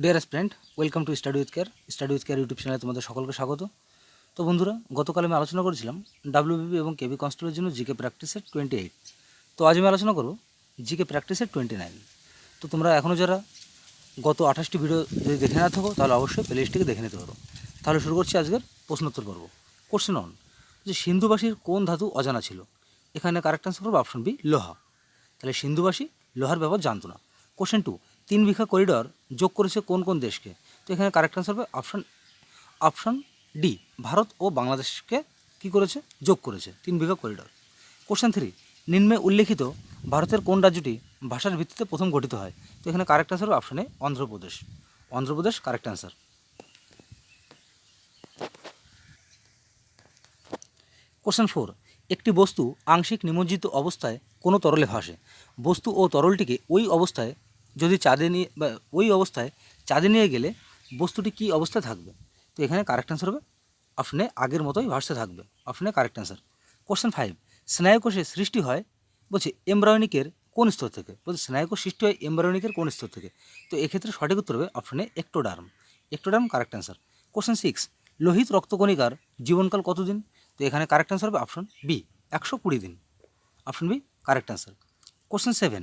Dear student, welcome to study with care YouTube চ্যানেলে তোমাদের সকলকে স্বাগত। তো বন্ধুরা, গতকাল আমি আলোচনা করেছিলাম ডাব্লিউবিপি এবং কেবি কনস্টেবলের জন্য জিকে প্র্যাকটিসের 28। তো আজ আমি আলোচনা করব জিকে প্র্যাকটিসের 29। তো তোমরা এখনও যারা গত 28টি ভিডিও যদি দেখে না থাকো তাহলে অবশ্যই প্লেলিস্টটিকে দেখে নিতে পারো। তাহলে শুরু করছি আজকের প্রশ্নোত্তর পর্ব। কোশ্চেন অন, যে সিন্ধুবাসীর কোন ধাতু অজানা ছিল? এখানে কারেক্ট আনসার করবো অপশন বি, লোহা। তাহলে সিন্ধুবাসী লোহার ব্যবহার জানতো না। কোশ্চেন টু, 3 বিঘা করিডর যোগ করেছে কোন কোন দেশকে? তো এখানে কারেক্ট আনসার হবে অপশন ডি, ভারত ও বাংলাদেশকে কি করেছে? যোগ করেছে 3 বিঘা করিডর। কোশ্চেন থ্রি, নিম্নে উল্লেখিত ভারতের কোন রাজ্যটি ভাষার ভিত্তিতে প্রথম গঠিত হয়? তো এখানে কারেক্ট আনসার হবে অপশন এ, Andhra Pradesh. Andhra Pradesh correct answer. Question four, একটি বস্তু আংশিক নিমজ্জিত অবস্থায় কোনো তরলে ভাসে। বস্তু ও তরলটিকে ওই অবস্থায় চাঁদে নিয়ে গেলে বস্তুটি কী অবস্থায় থাকবে? তো এখানে কারেক্ট আনসার হবে অপশনে আগের মতোই ভাসতে থাকবে। অপশনে কারেক্ট আনসার। কোশ্চেন ফাইভ, স্নায়ুকোষের সৃষ্টি হয় বলছে এমব্রায়োনিকের কোন স্তর থেকে? বলছে স্নায়ুকোষ সৃষ্টি হয় এমব্রায়োনিকের কোন স্তর থেকে? তো এক্ষেত্রে সঠিক উত্তর হবে অপশনে ectoderm. Ectoderm correct answer. Question six, লোহিত রক্তকণিকার জীবনকাল কতদিন? তো এখানে কারেক্ট আনসার হবে অপশন বি, 120 দিন। Option B correct answer. Question seven,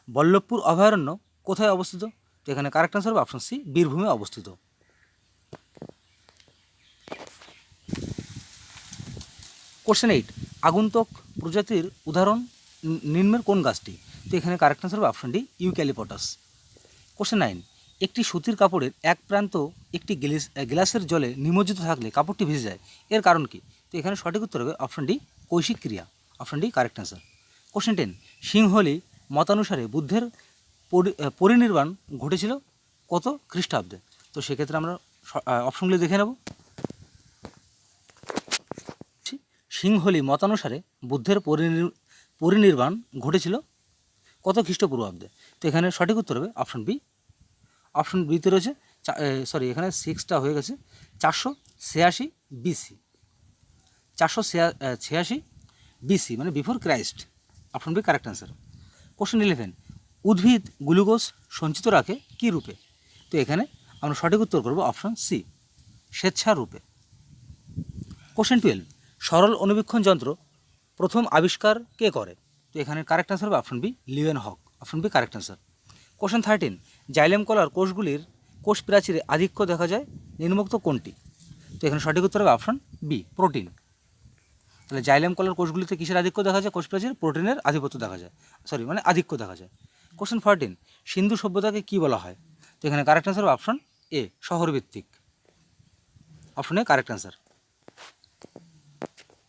Ballabhpur অভয়ারণ্য কোথায় অবস্থিত? তো এখানে কারেক্ট আনসার হবে অপশন সি, বীরভূমে অবস্থিত। কোশ্চেন এইট, আগন্তুক প্রজাতির উদাহরণ নিম্নের কোন গাছটি? তো এখানে কারেক্ট আনসার হবে option D, eucalyptus. Question nine, একটি সুতির কাপড়ের এক প্রান্ত একটি গ্লাসের জলে নিমজ্জিত থাকলে কাপড়টি ভিজে যায়, এর কারণ কি? তো এখানে সঠিক উত্তর হবে অপশন ডি, কৈশিক ক্রিয়া। Option D correct answer. Question ten, সিংহলি মতানুসারে বুদ্ধের পরিনির্বাণ ঘটেছিল কত খ্রিস্টাব্দে? তো সেক্ষেত্রে আমরা অপশনগুলি দেখে নেব। সিংহলি মতানুসারে বুদ্ধের পরিনির্বাণ ঘটেছিল কত খ্রিস্টপূর্বাব্দে? তো এখানে সঠিক উত্তর হবে অপশন বি। অপশন বিতে রয়েছে এখানে 6টা হয়ে গেছে, 486 বিসি। 486 বিসি মানে before Christ. Option B correct answer. Question 11, উদ্ভিদ গ্লুকোজ সঞ্চিত রাখে কী রূপে? তো এখানে আমরা সঠিক উত্তর করব অপশন সি, স্বেচ্ছার রূপে। কোশ্চেন 12, সরল অনুবীক্ষণ যন্ত্র প্রথম আবিষ্কার কে করে? তো এখানে কারেক্ট আনসার হবে option B, Leeuwenhoek. Option B correct answer. Question 13, xylem কলার কোষগুলির কোষ প্রাচীরে আধিক্য দেখা যায় নিম্নোক্ত কোনটি? তো এখানে সঠিক উত্তর হবে অপশন বি, প্রোটিন। তাহলে জাইলেম কলার কোষগুলিতে কিসের আধিক্য দেখা যায়? কোষ প্রাচীর প্রোটিনের আধিপত্য দেখা যায়, আধিক্য দেখা যায়। কোশ্চেন 14, সিন্ধু সভ্যতাকে কী বলা হয়? তো এখানে কারেক্ট আনসার হবে অপশন এ, শহরভিত্তিক। Option A correct answer.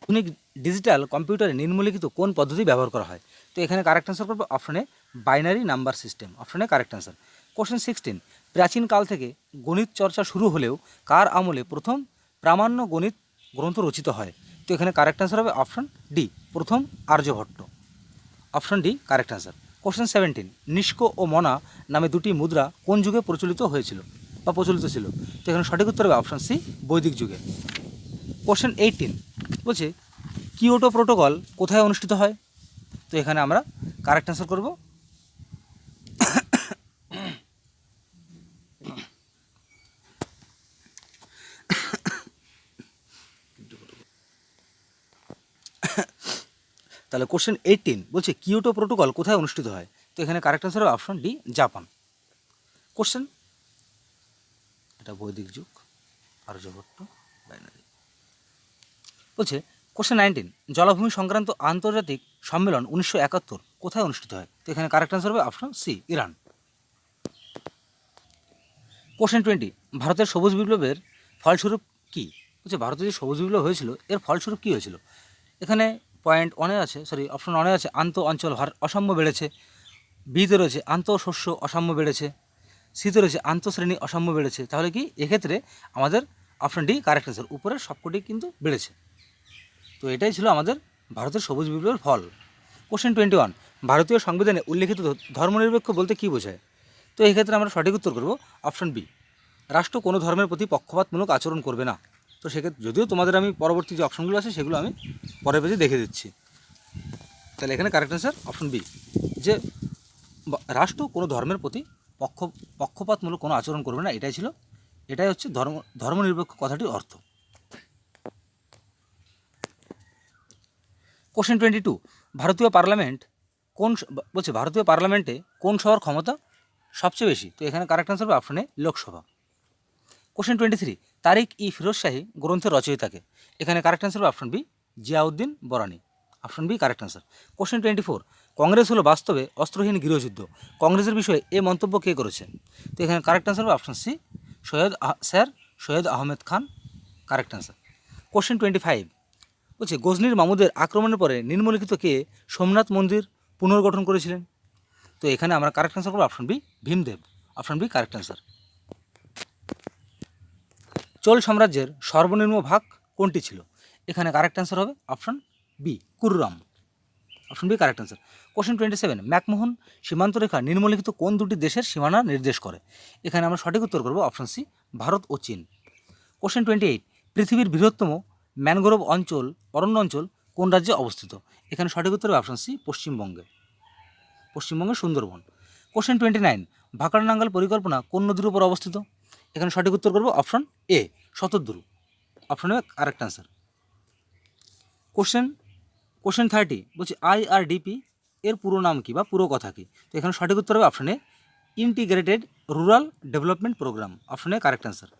আধুনিক ডিজিটাল কম্পিউটারে নিম্নলিখিত কোন পদ্ধতি ব্যবহার করা হয়? তো এখানে কারেক্ট আনসার করবে অপশনে বাইনারি নাম্বার সিস্টেম। অপশনে কারেক্ট আনসার। কোশ্চেন 16, প্রাচীনকাল থেকে গণিত চর্চা শুরু হলেও কার আমলে প্রথম প্রামাণ্য গণিত গ্রন্থ রচিত হয়? তো এখানে কারেক্ট আনসার হবে অপশন ডি, প্রথম Aryabhata. Option D correct answer. Question 17, নিষ্ক ও মনা নামে দুটি মুদ্রা কোন যুগে প্রচলিত ছিল? তো এখানে সঠিক উত্তর হবে অপশন সি, বৈদিক যুগে। কোশ্চেন 18 বলছে কিয়োটো প্রোটোকল কোথায় অনুষ্ঠিত হয়? তো এখানে আমরা কারেক্ট অ্যান্সার করব তাহলে কোশ্চেন 18 বলছে কিয়োটো প্রোটোকল কোথায় অনুষ্ঠিত হয়? তো এখানে কারেক্ট অ্যান্সার হবে অপশন ডি, জাপান। কোশ্চেন, এটা বৈদিক যুগ, আর্যভট্ট, বাইনারি। বলছে কোশ্চেন 19, জলাভূমি সংক্রান্ত আন্তর্জাতিক সম্মেলন 1971 কোথায় অনুষ্ঠিত হয়? তো এখানে কারেক্ট অ্যান্সার হবে অপশন সি, ইরান। কোশ্চেন 20, ভারতের সবুজ বিপ্লবের ফলস্বরূপ কী? বলছে ভারতে যে সবুজ বিপ্লব হয়েছিল এর ফলস্বরূপ কী হয়েছিল? এখানে অপশন ওয়ানে আছে আন্ত অঞ্চল অসাম্য বেড়েছে, বিতে রয়েছে আন্ত শস্য অসাম্য বেড়েছে, সিতে রয়েছে আন্তঃশ্রেণী অসাম্য বেড়েছে। তাহলে কি এক্ষেত্রে আমাদের অপশন ডি কারেক্ট অ্যান্সার, উপরের সবকটি কিন্তু বেড়েছে। তো এটাই ছিল আমাদের ভারতের সবুজ বিপ্লবের ফল। কোশ্চেন 21, ভারতীয় সংবিধানে উল্লেখিত ধর্মনিরপেক্ষ বলতে কী বোঝায়? তো এই ক্ষেত্রে আমরা সঠিক উত্তর করব অপশন বি, রাষ্ট্র কোনো ধর্মের প্রতি পক্ষপাতমূলক আচরণ করবে না। তো সেক্ষেত্রে যদিও তোমাদের আমি পরবর্তী যে অপশনগুলো আছে সেগুলো আমি পরের পেজে দেখে দিচ্ছি। তাহলে এখানে কারেক্ট অ্যান্সার অপশন বি, যে রাষ্ট্র কোনো ধর্মের প্রতি পক্ষপাতমূলক কোনো আচরণ করবে না, এটাই হচ্ছে ধর্মনিরপেক্ষ কথাটির অর্থ। কোশ্চেন 22, ভারতীয় পার্লামেন্টে কোন সভার ক্ষমতা সবচেয়ে বেশি? তো এখানে কারেক্ট আনসার হবে option A, Lok Sabha. Question 23, Tarikh i Firoz Shahi গ্রন্থের রচয়িতাকে? এখানে কারেক্ট আনসার হবে option B, Ziauddin Barani. Option B correct answer. Question 24, Congress হলো বাস্তবে অস্ত্রহীন গৃহযুদ্ধ, কংগ্রেসের বিষয়ে এ মন্তব্য কে করেছে? তো এখানে কারেক্ট আনসার হবে option C, Syed Ahmed Khan. Correct answer. Question 25, বলছে গজনির মামুদের আক্রমণের পরে নিম্নলিখিত কে সোমনাথ মন্দির পুনর্গঠন করেছিলেন? তো এখানে আমরা কারেক্ট আনসার করবো option B, Bhimdev. Option B correct answer. Chola সাম্রাজ্যের সর্বনিম্ন ভাগ কোনটি ছিল? এখানে কারেক্ট আনসার হবে অপশন বি, কুরুরাম। Option B correct answer. Question 27, McMahon সীমান্ত রেখা নিম্নলিখিত কোন দুটি দেশের সীমানা নির্দেশ করে? এখানে আমরা সঠিক উত্তর করব অপশন সি, ভারত ও চীন। কোশ্চেন 28, পৃথিবীর বৃহত্তম ম্যানগ্রোভ অরণ্য অঞ্চল কোন রাজ্যে অবস্থিত? এখানে সঠিক উত্তর হবে অপশন সি, পশ্চিমবঙ্গের সুন্দরবন। কোশ্চেন 29, ভাকরানাঙ্গাল পরিকল্পনা কোন নদীর উপর অবস্থিত? এখানে সঠিক উত্তর করব option A, Shatadru. Option A correct answer. Question 30, বলছি IRDP এর পুরো নাম কি বা পুরো কথা কি? তো এখানে সঠিক উত্তর হবে option A, integrated rural development programme. Option A correct answer.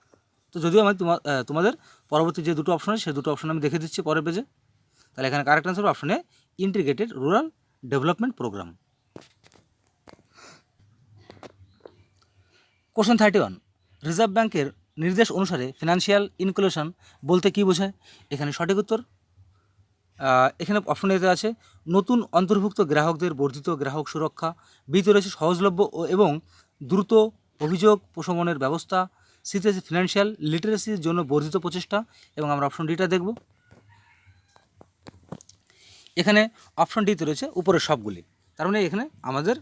তো যদিও আমি তোমাদের পরবর্তী যে দুটো অপশন আছে সেই দুটো অপশন আমি দেখে দিচ্ছি পরের পেজে। তাহলে এখানে কারেক্ট আনসার হবে option A, integrated rural development programme. Question 31, reserve ব্যাংকের নির্দেশ অনুসারে ফিনান্সিয়াল ইনক্লুশন বলতে কী বোঝায়? এখানে সঠিক উত্তর, এখানে অপশন এতে আছে নতুন অন্তর্ভুক্ত গ্রাহকদের বর্ধিত গ্রাহক সুরক্ষা, বিতে রয়েছে সহজলভ্য এবং দ্রুত অভিযোগ প্রশমনের ব্যবস্থা, সিতে আছে ফিনান্সিয়াল লিটারেসির জন্য বর্ধিত প্রচেষ্টা, এবং আমরা অপশন ডিটা দেখব। এখানে অপশন ডিতে রয়েছে উপরের সবগুলি, তার মানে এখানে আমাদের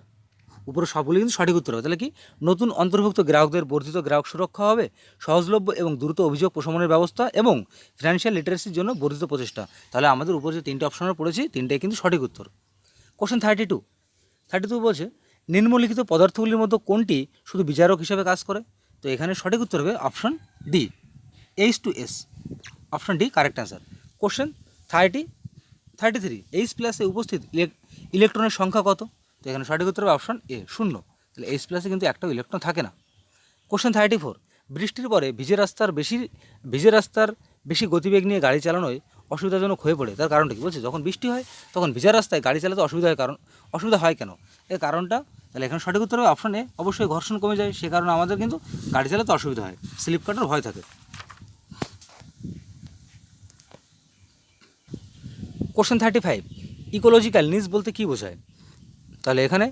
উপরে সবগুলি কিন্তু সঠিক উত্তর হবে। তাহলে কি, নতুন অন্তর্ভুক্ত গ্রাহকদের বর্ধিত গ্রাহক সুরক্ষা হবে, সহজলভ্য এবং দ্রুত অভিযোগ প্রশমনের ব্যবস্থা, এবং ফিনান্সিয়াল লিটারেসির জন্য বর্ধিত প্রচেষ্টা। তাহলে আমাদের উপরে যে তিনটে অপশন পড়েছি তিনটাই কিন্তু সঠিক উত্তর। কোশ্চেন 32 বলছে নিম্নলিখিত পদার্থগুলির মধ্যে কোনটি শুধু বিচারক হিসেবে কাজ করে? তো এখানে সঠিক উত্তর হবে option D, H2S। Option D correct answer. Question 33, H+ উপস্থিত ইলেকট্রনের সংখ্যা কত? তো এখানে সঠিক উত্তর হবে অপশন এ, 0। তাহলে H+ কিন্তু একটাও ইলেকট্রন থাকে না। কোশ্চেন 34, বৃষ্টির পরে ভিজে রাস্তার বেশি গতিবেগ নিয়ে গাড়ি চালানোয় অসুবিধাজনক হয়ে পড়ে, তার কারণটা কি? বলছে যখন বৃষ্টি হয় তখন ভিজা রাস্তায় গাড়ি চালাতে অসুবিধা হয় কেন? এর কারণটা, তাহলে এখানে সঠিক উত্তর হবে অপশন এ, অবশ্যই ঘর্ষণ কমে যায়, সে কারণে আমাদের কিন্তু গাড়ি চালাতে অসুবিধা হয়, স্লিপ কাটার ভয় থাকে। কোশ্চেন 35, ইকোলজিক্যাল নিজ বলতে কী বোঝায়? তাহলে এখানে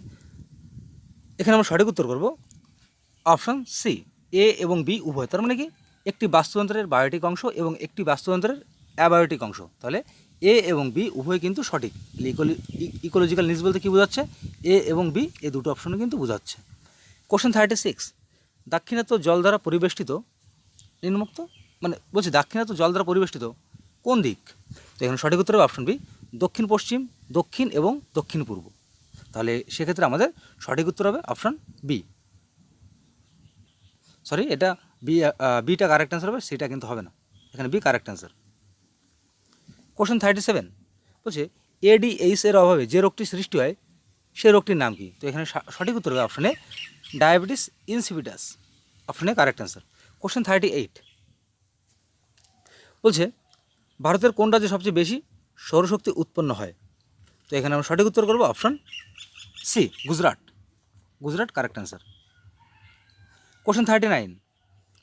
আমরা সঠিক উত্তর করব অপশন সি, এ এবং বি উভয়। তার মানে কি, একটি বাস্তুতন্ত্রের বায়োটিক অংশ এবং একটি বাস্তুতন্ত্রের অ্যাবায়োটিক অংশ। তাহলে এ এবং বি উভয় কিন্তু সঠিক। ইকোলজিক্যাল নিজ বলতে কী বোঝাচ্ছে? এ এবং বি, এই দুটো অপশনও কিন্তু বোঝাচ্ছে। কোশ্চেন 36, দাক্ষিণাত্য জল দ্বারা পরিবেষ্টিত নিম্নোক্ত, মানে বলছি দাক্ষিণাত্য জল দ্বারা পরিবেষ্টিত কোন দিক? তো এখানে সঠিক উত্তর হবে অপশন বি, দক্ষিণ পশ্চিম, দক্ষিণ এবং দক্ষিণ পূর্ব। তাহলে সেক্ষেত্রে আমাদের সঠিক উত্তর হবে অপশন বি। সরি, এটা বিটা কারেক্ট অ্যান্সার হবে, সেটা কিন্তু হবে না, এখানে বি কারেক্ট অ্যান্সার। কোশ্চেন 37 বলছে ADH এর অভাবে যে রোগটি সৃষ্টি হয় সেই রোগটির নাম কি? তো এখানে সঠিক উত্তর হবে অপশনে ডায়াবেটিস ইনসিপিটাস। অপশনে কারেক্ট অ্যান্সার। কোশ্চেন 38 বলছে ভারতের কোন রাজ্যে সবচেয়ে বেশি সৌরশক্তি উৎপন্ন হয়? তো এখানে আমরা সঠিক উত্তর করবো option C, Gujarat correct answer. Question 39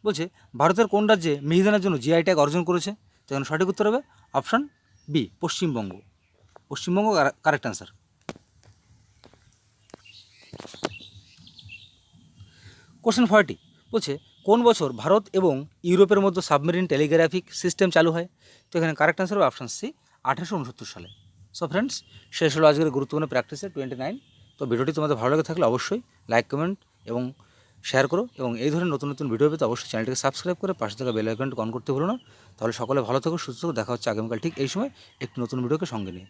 বলছে ভারতের কোন রাজ্যে মিহিদানার জন্য GI ট্যাগ অর্জন করেছে? তো এখানে সঠিক উত্তর হবে option B, Paschimbanga correct answer. Question 40 বলছে কোন বছর ভারত এবং ইউরোপের মধ্যে সাবমেরিন টেলিগ্রাফিক সিস্টেম চালু হয়? তো এখানে কারেক্ট অ্যান্সার হবে অপশন সি, 1869 সালে। সো ফ্রেন্ডস, শেষ হলো আজকের গুরুত্বপূর্ণ প্র্যাকটিসের 29। তো ভিডিওটি তোমাদের ভালো লাগে থাকলে অবশ্যই লাইক, কমেন্ট এবং শেয়ার করো, এবং এই ধরনের নতুন নতুন ভিডিও পেতে অবশ্যই চ্যানেলটিকে সাবস্ক্রাইব করে পাশে থাকা বেল আইকনটি অন করতে ভুলো না। তাহলে সকলে ভালো থাকো, সুস্থ থাকো, দেখা হচ্ছে আগামীকাল ঠিক এই সময় একটি নতুন ভিডিওকে সঙ্গে নিয়ে।